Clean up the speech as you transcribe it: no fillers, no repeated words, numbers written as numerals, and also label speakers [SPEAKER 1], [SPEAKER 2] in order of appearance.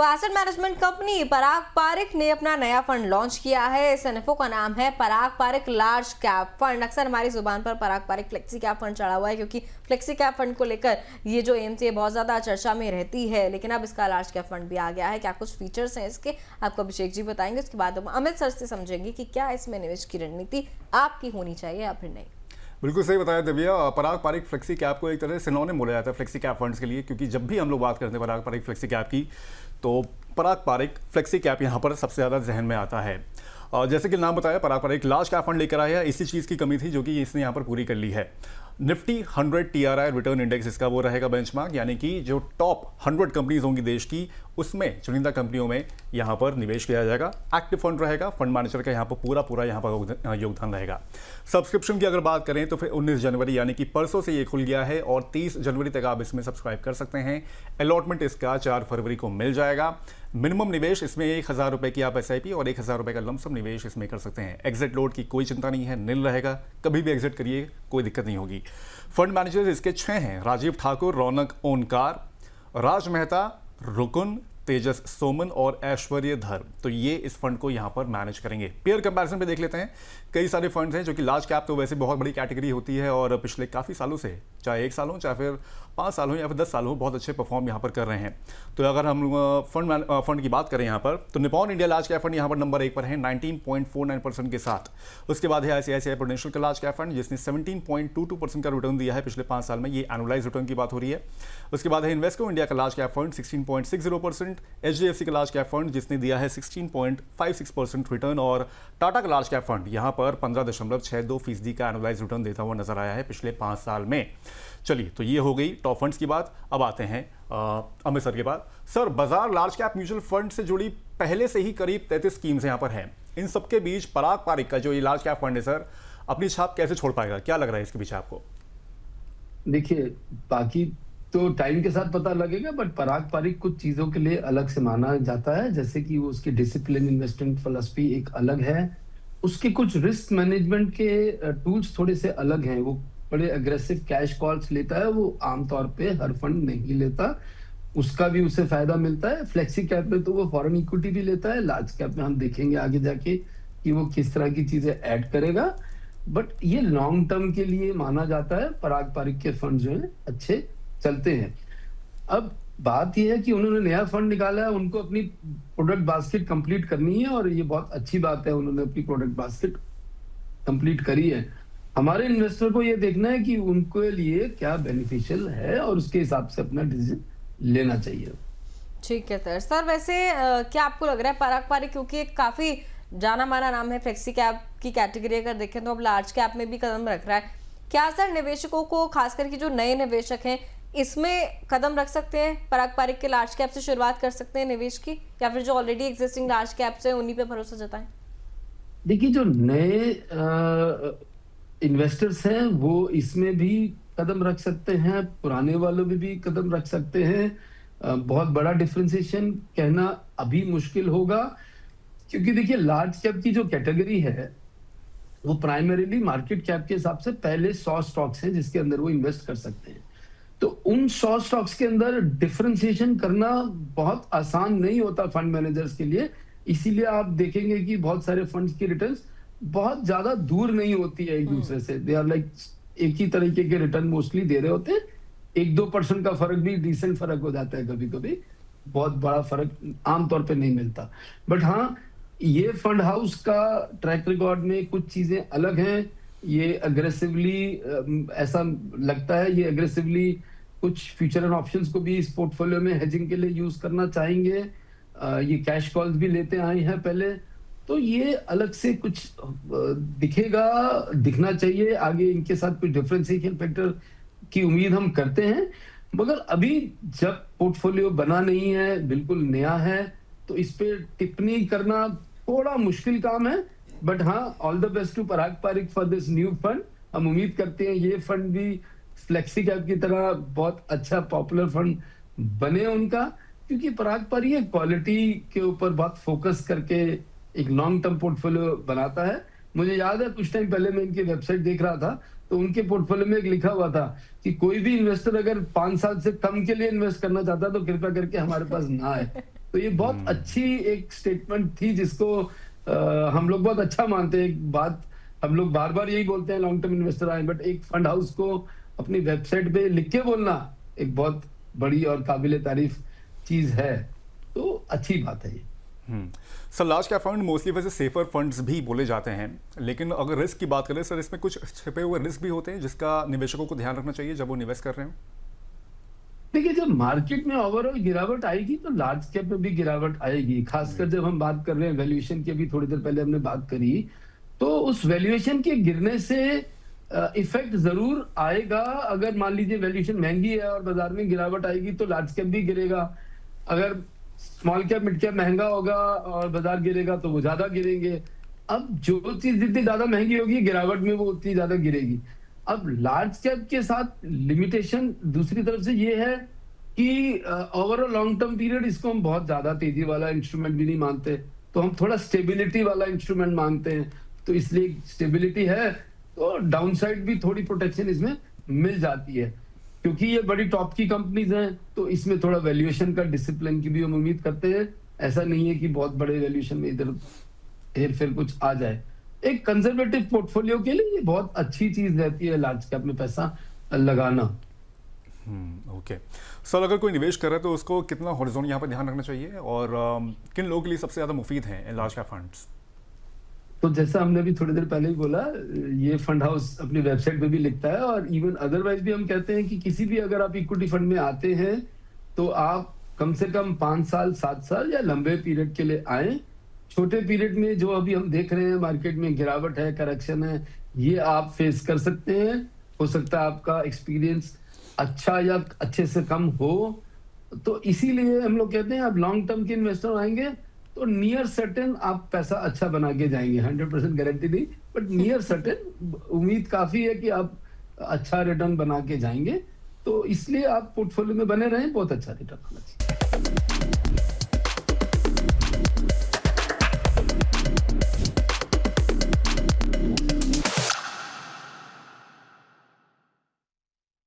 [SPEAKER 1] तो asset management company पराग पारिक ने अपना नया फंड लॉन्च किया है। इस एनएफओ का नाम है पराग पारिक लार्ज कैप फंड। अक्सर हमारी जुबान पर पराग पारिक फ्लेक्सी कैप फंड चढ़ा हुआ है, क्योंकि फ्लेक्सी कैप फंड को लेकर ये जो एएमसी है बहुत ज़्यादा चर्चा में रहती है। लेकिन अब इसका लार्ज कैप फंड भी आ गया है। क्या कुछ फीचर्स हैं इसके, आपको अभिषेक जी बताएंगे। उसके बाद हम अमित सर से समझेंगे कि क्या इसमें निवेश की रणनीति आपकी होनी चाहिए या फिर नहीं।
[SPEAKER 2] बिल्कुल सही बताया दिव्या। पराग पारिक फ्लेक्सी कैप को एक तरह से सिनोनिम बोला जाता है फ्लेक्सी कैप फंड्स के लिए, क्योंकि जब भी हम लोग बात करते हैं पराग पारिक फ्लेक्सी कैप की तो पराग पारिक फ्लेक्सी कैप यहाँ पर सबसे ज़्यादा जहन में आता है। जैसे कि नाम बताया, पराग पारिक लार्ज कैप फंड लेकर आया है। इसी चीज़ की कमी थी जो कि इसने यहाँ पर पूरी कर ली है। निफ्टी 100 TRI रिटर्न इंडेक्स इसका वो रहेगा बेंचमार्क, यानी कि जो टॉप 100 कंपनीज होंगी देश की, उसमें चुनिंदा कंपनियों में यहाँ पर निवेश किया जाएगा। एक्टिव फंड रहेगा, फंड मैनेजर का यहाँ पर पूरा यहाँ पर योगदान रहेगा। सब्सक्रिप्शन की अगर बात करें तो फिर 19 जनवरी यानी कि परसों से ये खुल गया है और 30 जनवरी तक आप इसमें सब्सक्राइब कर सकते हैं। अलॉटमेंट इसका 4 फरवरी को मिल जाएगा। मिनिमम निवेश इसमें 1000 रुपये की आप SIP और 1000 रुपये का लमसम निवेश इसमें कर सकते हैं। एग्जिट लोड की कोई चिंता नहीं है, निल रहेगा, कभी भी एग्जिट करिए, कोई दिक्कत नहीं होगी। फंड मैनेजर्स इसके 6 हैं: राजीव ठाकुर, रौनक ओनकार, राज मेहता, रुकुन, तेजस सोमन और ऐश्वर्य धर। तो ये इस फंड को यहाँ पर मैनेज करेंगे। पेयर कंपैरिजन पे देख लेते हैं। कई सारे फंड्स हैं जो कि लार्ज कैप तो वैसे बहुत बड़ी कैटेगरी होती है और पिछले काफ़ी सालों से, चाहे 1 साल हो, चाहे फिर 5 साल हो या फिर 10 साल हो, बहुत अच्छे परफॉर्म यहाँ पर कर रहे हैं। तो अगर हम फंड की बात करें यहाँ पर, तो Nippon India large cap fund यहाँ पर नंबर 1 पर है 19.49% के साथ। उसके बाद है ICICI प्रूडेंशियल का लार्ज कैप फंड, जिसने 17.22% का रिटर्न दिया है पिछले 5 साल में। ये एनुअलाइज रिटर्न की बात हो रही है। उसके बाद है इन्वेस्को इंडिया का लार्ज कैप फंड 16.60%, HDFC का लार्ज कैप फंड जिसने दिया है 16.56% रिटर्न, और टाटा का लार्ज कैप फंड यहाँ पर 15.62% का एनुअलाइज रिटर्न देता हुआ नजर आया है पिछले 5 साल में। चलिए, तो ये हो गई टॉप फंड्स की बात। अब आते हैं अमित सर के बाद। सर, बाजार लार्ज कैप म्यूचुअल फंड से जुड़ी पहले से ही करीब 33 स्कीम्स यहाँ पर हैं। इन सबके बीच पराग पारिक का जो ये लार्ज कैप फंड है सर, अपनी छाप कैसे छोड़ पाएगा? क्या लग रहा है इसके पीछे आपको?
[SPEAKER 3] देखिए, बाकी तो टाइम के साथ पता लगेगा, बट पराग पारिक कुछ चीजों के लिए अलग से माना जाता है, जैसे कि वो उसकी डिसिप्लिन इन्वेस्टमेंट फिलॉसफी एक अलग है। उसके कुछ रिस्क मैनेजमेंट के टूल्स थोड़े से अलग हैं। वो बड़े अग्रेसिव कैश कॉल्स लेता है, वो आमतौर पे हर फंड नहीं लेता। उसका भी उसे फायदा मिलता है। फ्लेक्सी कैप में तो वो फॉरेन इक्विटी भी लेता है। लार्ज कैप में हम देखेंगे आगे जाके कि वो किस तरह की चीजें ऐड करेगा, बट ये लॉन्ग टर्म के लिए माना जाता है। पराग पारिक के फंड जो है अच्छे चलते हैं। अब बात यह है कि उन्होंने नया फंड निकाला है, उनको अपनी प्रोडक्ट बास्केट कंप्लीट करनी है, और ये बहुत अच्छी बात है, उन्होंने अपनी प्रोडक्ट बास्केट कंप्लीट करी है। हमारे इन्वेस्टर को ये देखना है कि उनके लिए क्या बेनिफिशियल है और उसके हिसाब से अपना डिसीजन लेना चाहिए।
[SPEAKER 1] ठीक है सर, वैसे क्या आपको लग रहा है पराग पारिक, क्योंकि एक काफी जाना माना नाम है फ्लेक्सी कैप की कैटेगरी अगर देखें तो अब लार्ज कैप में भी कदम रख रहा है, क्या सर निवेशकों को, खासकर की जो नए निवेशक हैं, इसमें कदम रख सकते हैं? पराग पारिक के लार्ज कैप से शुरुआत कर सकते हैं निवेश की, या फिर जो ऑलरेडी एग्जिस्टिंग लार्ज कैप्स हैं उन्हीं पे भरोसा जताएं?
[SPEAKER 3] देखिए, जो नए इन्वेस्टर्स हैं वो इसमें भी कदम रख सकते हैं, पुराने वालों में भी कदम रख सकते हैं। बहुत बड़ा डिफरेंशिएशन कहना अभी मुश्किल होगा, क्योंकि देखिए लार्ज कैप की जो कैटेगरी है वो प्राइमरीली मार्केट कैप के हिसाब से पहले 100 स्टॉक्स हैं जिसके अंदर वो इन्वेस्ट कर सकते हैं। तो उन 100 स्टॉक्स के अंदर डिफरेंशिएशन करना बहुत आसान नहीं होता फंड मैनेजर्स के लिए। इसीलिए आप देखेंगे कि बहुत सारे फंड्स की रिटर्न्स बहुत ज्यादा दूर नहीं होती है एक दूसरे से। दे आर लाइक एक ही तरीके के रिटर्न मोस्टली दे रहे होते हैं। 1-2% का फर्क भी डिसेंट फर्क हो जाता है, कभी कभी बहुत बड़ा फर्क आमतौर पे नहीं मिलता। बट हाँ, ये फंड हाउस का ट्रैक रिकॉर्ड में कुछ चीजें अलग हैं। ये अग्रेसिवली, ऐसा लगता है ये अग्रेसिवली कुछ फ्यूचर एंड ऑप्शंस को भी इस पोर्टफोलियो में हेजिंग के लिए यूज करना चाहेंगे। ये कैश कॉल्स भी लेते आए हैं पहले, तो ये अलग से कुछ दिखना चाहिए। आगे इनके साथ कुछ डिफरेंशिएशन फैक्टर की उम्मीद हम करते हैं, मगर अभी जब पोर्टफोलियो बना नहीं है, बिल्कुल नया है, तो इस पे टिप्पणी करना थोड़ा मुश्किल काम है। बट हाँ, all the best to Parag Parikh for this new fund. हम उम्मीद करते हैं ये फंड भी फ्लेक्सी कैप की तरह बहुत अच्छा पॉपुलर फंड बने उनका, क्योंकि पराग पारिक क्वालिटी के ऊपर बहुत फोकस करके एक लॉन्ग टर्म पोर्टफोलियो बनाता है। मुझे याद है कुछ टाइम पहले मैं इनकी वेबसाइट देख रहा था, तो उनके पोर्टफोलियो में एक लिखा हुआ था कि कोई भी इन्वेस्टर अगर 5 साल से कम के लिए इन्वेस्ट करना चाहता है तो कृपया करके हमारे पास ना आए। तो ये बहुत अच्छी एक स्टेटमेंट थी जिसको हम लोग बहुत अच्छा मानते हैं। एक बात हम लोग बार बार यही बोलते हैं लॉन्ग टर्म इन्वेस्टर आए, बट एक फंड हाउस को अपनी वेबसाइट पे लिख के बोलना एक बहुत बड़ी और काबिले तारीफ चीज है, तो अच्छी बात है ये।
[SPEAKER 2] Sir large cap fund mostly वैसे सेफर फंड्स भी बोले जाते हैं, लेकिन अगर रिस्क की बात करें सर, इसमें कुछ छिपे हुए रिस्क भी होते हैं जिसका निवेशकों को ध्यान रखना चाहिए जब वो निवेश कर रहे हो?
[SPEAKER 3] देखिए, जब मार्केट में ओवरऑल गिरावट आएगी तो लार्ज कैप में भी गिरावट आएगी, खासकर जब हम बात कर रहे हैं वैल्यूएशन की, अभी थोड़ी देर पहले हमने बात करी, तो उस वैल्यूएशन के गिरने से इफेक्ट जरूर आएगा। अगर मान लीजिए वैल्यूएशन महंगी है और बाजार में गिरावट आएगी तो लार्ज कैप भी गिरेगा। अगर स्मॉल कैप मिड कैप महंगा होगा और बाजार गिरेगा तो वो ज्यादा गिरेंगे। अब जो चीज जितनी ज्यादा महंगी होगी गिरावट में वो उतनी ज्यादा गिरेगी। अब लार्ज कैप के साथ लिमिटेशन दूसरी तरफ से ये है कि ओवरऑल लॉन्ग टर्म पीरियड इसको हम बहुत ज्यादा तेजी वाला इंस्ट्रूमेंट भी नहीं मानते, तो हम थोड़ा स्टेबिलिटी वाला इंस्ट्रूमेंट मानते हैं। तो इसलिए स्टेबिलिटी है तो डाउनसाइड भी थोड़ी प्रोटेक्शन इसमें मिल जाती है, क्योंकि ये बड़ी टॉप की कंपनीज हैं, तो इसमें थोड़ा वैल्यूएशन का डिसिप्लिन की भी हम उम्मीद करते हैं। ऐसा नहीं है कि बहुत बड़े वैल्यूएशन में इधर हेर फेर कुछ आ जाए। एक कंजर्वेटिव पोर्टफोलियो के लिए ये बहुत अच्छी चीज रहती है लार्ज कैप में पैसा लगाना।
[SPEAKER 2] ओके सर, अगर कोई निवेश कर रहा है तो उसको कितना हॉरिजॉन्टल यहाँ पर ध्यान रखना चाहिए, और किन लोगों के लिए सबसे ज्यादा मुफीद हैं लार्ज कैप फंड्स?
[SPEAKER 3] तो जैसा हमने अभी थोड़ी देर पहले ही बोला, ये फंड हाउस अपनी वेबसाइट पे भी लिखता है और इवन अदरवाइज भी हम कहते हैं कि किसी भी अगर आप इक्विटी फंड में आते हैं तो आप कम से कम 5 साल 7 साल या लंबे पीरियड के लिए आए। छोटे पीरियड में जो अभी हम देख रहे हैं मार्केट में गिरावट है, करेक्शन है, ये आप फेस कर सकते हैं। हो सकता है आपका एक्सपीरियंस अच्छा या अच्छे से कम हो, तो इसीलिए हम लोग कहते हैं आप लॉन्ग टर्म के इन्वेस्टर आएंगे तो नियर सर्टेन आप पैसा अच्छा बना के जाएंगे। 100% गारंटी नहीं, बट नियर सर्टेन उम्मीद काफी है कि आप अच्छा रिटर्न बना के जाएंगे। तो इसलिए आप पोर्टफोलियो में बने रहें, बहुत अच्छा रिटर्न होना चाहिए।